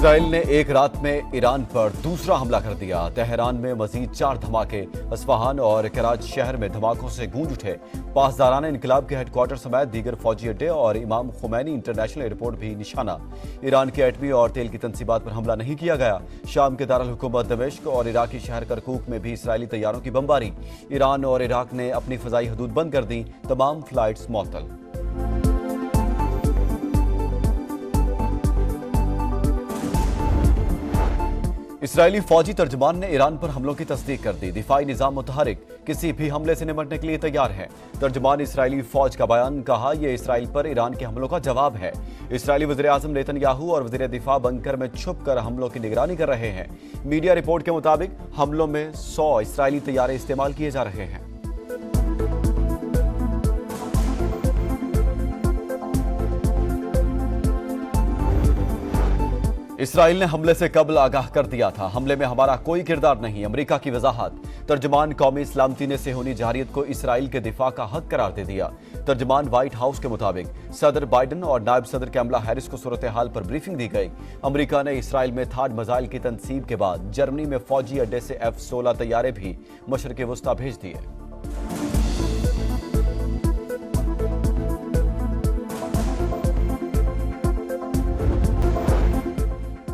Israel ने एक रात में ईरान पर दूसरा हमला कर दिया। तेहरान में मजीद 4 धमाके, अस्फहान और कराची शहर में धमाकों से गूंज उठे। पासदारान इनकलाब के हेडक्वार्टर समेत दीगर फौजी अड्डे और इमाम खुमैनी इंटरनेशनल एयरपोर्ट भी निशाना। ईरान के एटमी और तेल की तंसीबात पर हमला नहीं किया गया। शाम के दारुल हुकूमत दमिश्क और इराकी शहर करकूक में भी इसराइली तैयारों की बमबारी। ईरान और इराक ने अपनी फजाई हदूद बंद कर दी, तमाम फ्लाइट्स मुअत्तल। इसराइली फौजी तर्जमान ने ईरान पर हमलों की तस्दीक कर दी। दिफाई निजाम मुतहरिक किसी भी हमले से निपटने के लिए तैयार है। तर्जमान इसराइली फौज का बयान, कहा यह इसराइल पर ईरान के हमलों का जवाब है। इसराइली वज़ीर आज़म नेतन्याहू और वज़ीर दिफा बंकर में छुप कर हमलों की निगरानी कर रहे हैं। मीडिया रिपोर्ट के मुताबिक हमलों में 100 इसराइली तैयारे इस्तेमाल किए जा रहे हैं। इसराइल ने हमले से कबल आगाह कर दिया था, हमले में हमारा कोई किरदार नहीं। अमेरिका की वजाहत, तर्जमान कौमी सलामती ने सेहूनी जहारियत को इसराइल के दिफा का हक करार दे दिया। तर्जमान व्हाइट हाउस के मुताबिक सदर बाइडन और नायब सदर कैमला हैरिस को सूरत हाल पर ब्रीफिंग दी गई। अमेरिका ने इसराइल में थाड मिसाइल की तनसीब के बाद जर्मनी में फौजी अड्डे से F-16 तैयारे भी मशरिक़ वस्ता भेज दिए।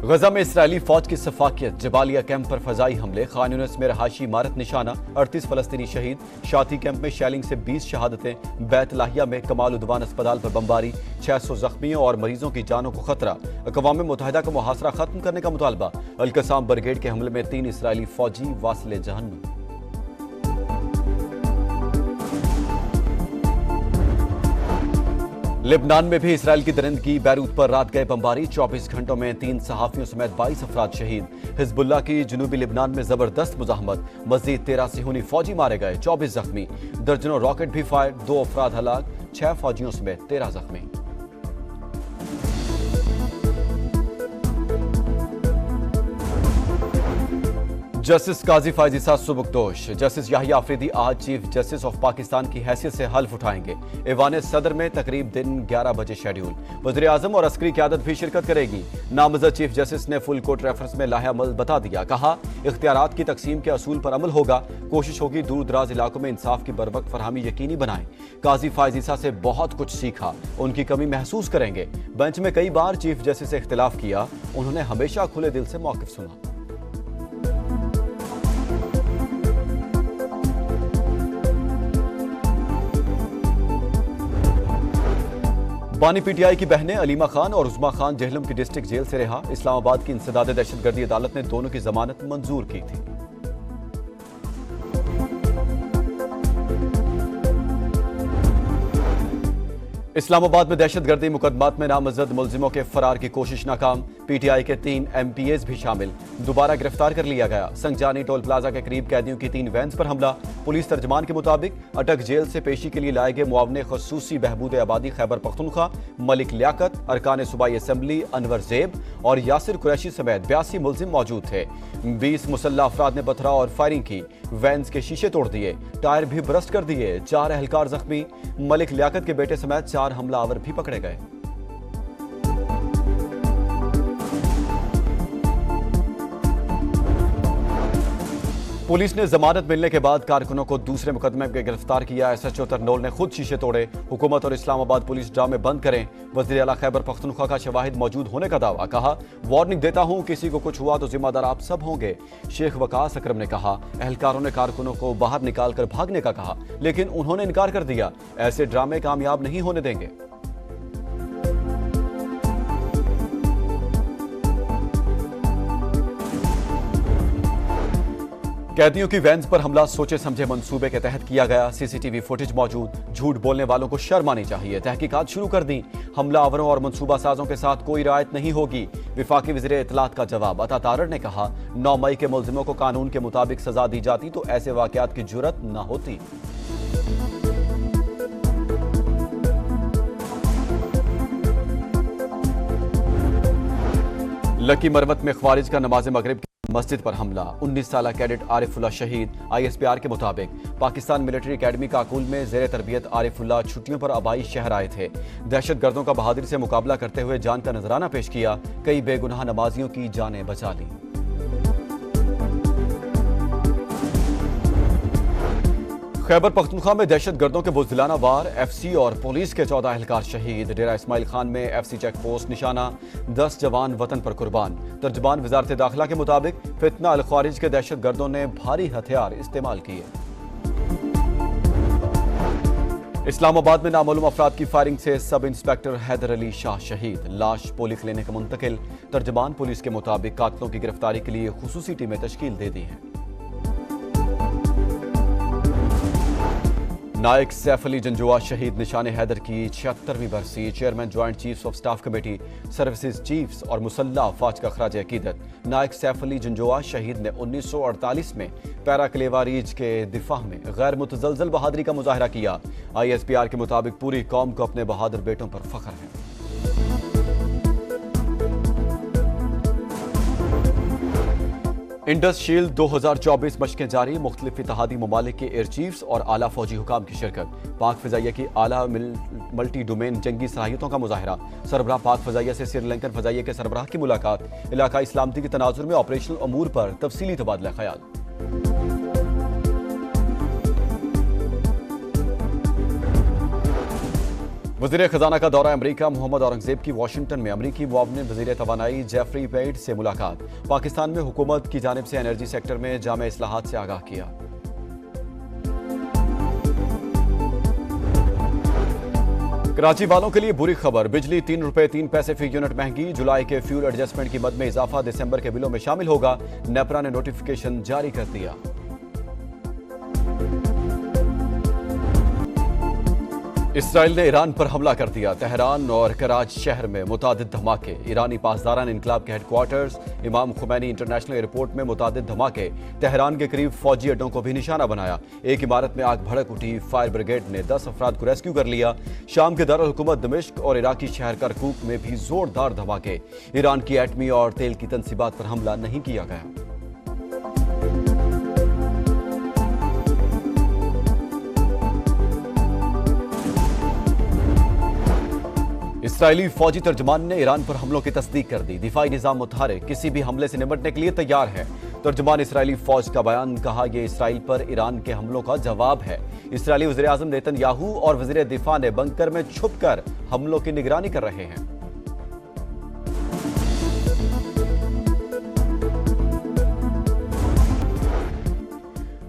गजा में इसराइली फौज की सफाकियत, जबालिया कैंप पर फजाई हमले, खान यूनिस में रहायशी इमारत निशाना, 38 फलस्तीनी शहीद। शाती कैंप में शेलिंग से 20 शहादतें। बैत लाहिया में कमाल उद्वान अस्पताल पर बमबारी, 600 जख्मियों और मरीजों की जानों को खतरा। अक़वाम मुत्तहिदा का मुहासरा खत्म करने का मुतालबा। अल-कसाम ब्रिगेड के हमले में 3 इसराइली फौजी वासिले जहन्नुम। लेबनान में भी इसराइल की दरिंदगी, बैरूत पर रात गए बमबारी। 24 घंटों में 3 सहाफियों समेत 22 अफराद शहीद। हिजबुल्लाह की जनूबी लेबनान में जबरदस्त मुजाहमत, मजीद 13 सिहूनी फौजी मारे गए, 24 जख्मी। दर्जनों रॉकेट भी फायर, 2 अफराद हलाक, 6 फौजियों समेत 13 जख्मी। जस्टिस काजी फायज ईसा सुबुकदोश। जस्टिस याहिया अफरीदी आज चीफ जस्टिस ऑफ पाकिस्तान की हैसियत से हल्फ उठाएंगे। ऐवान सदर में तकरीब दिन 11 बजे शेड्यूल। वज़ीर आज़म और अस्करी क़यादत भी शिरकत करेगी। नामज़द चीफ जस्टिस ने फुल कोर्ट रेफरेंस में लाहेअमल बता दिया। कहा इख्तियारात की तकसीम के असूल पर अमल होगा। कोशिश होगी दूर दराज इलाकों में इंसाफ की बरवक्त फरहमी यकीनी बनाएं। काजी फायज ईसा से बहुत कुछ सीखा, उनकी कमी महसूस करेंगे। बेंच में कई बार चीफ जस्टिस से इख्तिलाफ किया, उन्होंने हमेशा खुले दिल से मौक़िफ़ सुना। बानी पीटीआई की बहनें अलीमा खान और उज़मा खान जेहलम की डिस्ट्रिक्ट जेल से रिहा। इस्लामाबाद की इंसदाद दहशतगर्दी अदालत ने दोनों की जमानत मंजूर की थी। इस्लामाबाद में दहशतगर्दी मुकदमात में नामजद मुलजिमों के फरार की कोशिश नाकाम। पीटीआई के 3 MPAs भी शामिल, दोबारा गिरफ्तार कर लिया गया। संगजानी टोल प्लाजा के करीब कैदियों की 3 वैन्स पर हमला। पुलिस तर्जमान के मुताबिक अटक जेल से पेशी के लिए लाए गए मुआवने खसूसी बहबूद आबादी खैबर पख्तूनख्वा, मलिक लियाकत, अरकान सूबाई असम्बली अनवर जेब और यासिर कुरैशी समेत 82 मुलजिम मौजूद थे। 20 मुसल्लह अफराद ने पथराव और फायरिंग की, वैन्स के शीशे तोड़ दिए, टायर भी बरस्ट कर दिए। 4 एहलकार जख्मी। मलिक लियाकत के बेटे समेत 4 हमलावर भी पकड़े गए। पुलिस ने जमानत मिलने के बाद कारकुनों को दूसरे मुकदमे में गिरफ्तार किया। SHO तरनोल ने खुद शीशे तोड़े। हुकूमत और इस्लामाबाद पुलिस ड्रामे बंद करें। वज़ीर आला खैबर पख्तूनख्वा का शवाहिद मौजूद होने का दावा। कहा वार्निंग देता हूं, किसी को कुछ हुआ तो जिम्मेदार आप सब होंगे। शेख वकास अकरम ने कहा एहलकारों ने कारकुनों को बाहर निकालकर भागने का कहा, लेकिन उन्होंने इनकार कर दिया। ऐसे ड्रामे कामयाब नहीं होने देंगे। कैदियों की वैन्स पर हमला सोचे समझे मंसूबे के तहत किया गया। CCTV फुटेज मौजूद। झूठ बोलने वालों को शर्म आनी चाहिए। तहकीकात शुरू कर दी। हमलावरों और मंसूबा साजों के साथ कोई रियायत नहीं होगी। विफाकी वज़ीर इत्तलात का जवाब। अता तारड़ ने कहा 9 मई के मुलजिमों को कानून के मुताबिक सजा दी जाती तो ऐसे वाकयात की जुर्रत न होती। लकी मरवत में ख्वारिज का नमाज मगरिब मस्जिद पर हमला, 19 साल कैडेट आरिफुल्लाह शहीद। ISPR के मुताबिक पाकिस्तान मिलिट्री एकेडमी काकुल में जेर तरबियत आरिफुल्लाह छुट्टियों पर आबाई शहर आए थे। दहशतगर्दों का बहादुरी से मुकाबला करते हुए जान का नजराना पेश किया, कई बेगुनाह नमाजियों की जानें बचा ली। खैबर पख्तूनख्वा में दहशतगर्दों के बुज़दिलाना वार, FC और पुलिस के 14 एहलकार शहीद। डेरा इस्माइल खान में FC चेक पोस्ट निशाना, 10 जवान वतन पर कुर्बान। तर्जमान वजारत दाखिला के मुताबिक फितना अल ख्वारिज के दहशतगर्दों ने भारी हथियार इस्तेमाल किए। इस्लामाबाद में नामालूम अफराद की फायरिंग से सब इंस्पेक्टर हैदर अली शाह शहीद, लाश पोलिंग क्लिनिक मुंतकिल। तर्जमान पुलिस के मुताबिक कातिलों की गिरफ्तारी के लिए खुसूसी टीमें तश्कील दे दी हैं। नायक सैफ अली जंजुआ शहीद, निशान हैदर की 76वीं बरसी। Chairman joint chiefs of staff committee, services chiefs और मुसल्ला अफवाज का खराज अकीदत। नायक सैफ अली जंजुआ शहीद ने 1948 में पैराक्लेवा रीज के दिफा में गैर मुतजलजल बहादुरी का मुजाहरा किया। ISPR के मुताबिक पूरी कौम को अपने बहादुर बेटों पर फख्र है। इंडस शील्ड 2024 मशकें जारी, मुख्तलिफ इत्तेहादी ममालिक के एयर चीफ्स और आला फौजी हुकाम की शिरकत। पाक फ़िज़ाइया की आला मल्टी डोमेन जंगी सलाहियतों का मुजाहरा। सरबराह पाक फ़िज़ाइया से श्रीलंकन फ़िज़ाइया के सरबराह की मुलाकात। इलाकाई सलामती के तनाजुर में ऑपरेशनल अमूर पर तफसीली तबादला ख्याल। वज़ीर ख़जाना का दौरा अमरीका, मोहम्मद औरंगज़ेब की वाशिंगटन में अमरीकी मुआविन वज़ीर तवानाई जेफरी पेट से मुलाकात। पाकिस्तान में हुकूमत की जानिब से एनर्जी सेक्टर में जामे इस्लाहात से आगाह किया। कराची वालों के लिए बुरी खबर, बिजली 3 रुपए 3 पैसे फी यूनिट महंगी। जुलाई के फ्यूल एडजस्टमेंट की मद में इजाफा दिसंबर के बिलों में शामिल होगा। नेपरा ने नोटिफिकेशन जारी कर दिया। इसराइल ने ईरान पर हमला कर दिया, तेहरान और कराच शहर में मुतादिद धमाके। ईरानी पासदारान इनकलाब के हेडक्वार्टर्स, इमाम खुमैनी इंटरनेशनल एयरपोर्ट में मुतादिद धमाके। तेहरान के करीब फौजी अड्डों को भी निशाना बनाया। एक इमारत में आग भड़क उठी, फायर ब्रिगेड ने 10 अफराद को रेस्क्यू कर लिया। शाम के दारुल हुकूमत दमिश्क और इराकी शहर करकूक में भी जोरदार धमाके। ईरान की एटमी और तेल की तंसीबात पर हमला नहीं किया गया। इसराइली फौजी तर्जमान ने ईरान पर हमलों की तस्दीक कर दी। दिफाई निजाम मुतहरिक किसी भी हमले से निपटने के लिए तैयार है। तर्जमान इसराइली फौज का बयान, कहा यह इसराइल पर ईरान के हमलों का जवाब है। इसराइली वज़ीर आज़म नेतन्याहू और वज़ीर दिफा ने बंकर में छुपकर हमलों की निगरानी कर रहे हैं।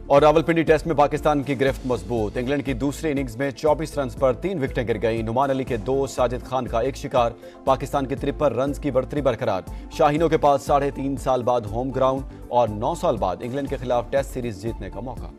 और रावलपिंडी टेस्ट में पाकिस्तान की गिरफ्त मजबूत। इंग्लैंड की दूसरी इनिंग्स में 24 रन पर 3 विकेटें गिर गईं। नुमान अली के 2, साजिद खान का 1 शिकार। पाकिस्तान की 53 रन की बढ़तरी बरकरार। शाहीनों के पास 3.5 साल बाद होम ग्राउंड और 9 साल बाद इंग्लैंड के खिलाफ टेस्ट सीरीज जीतने का मौका।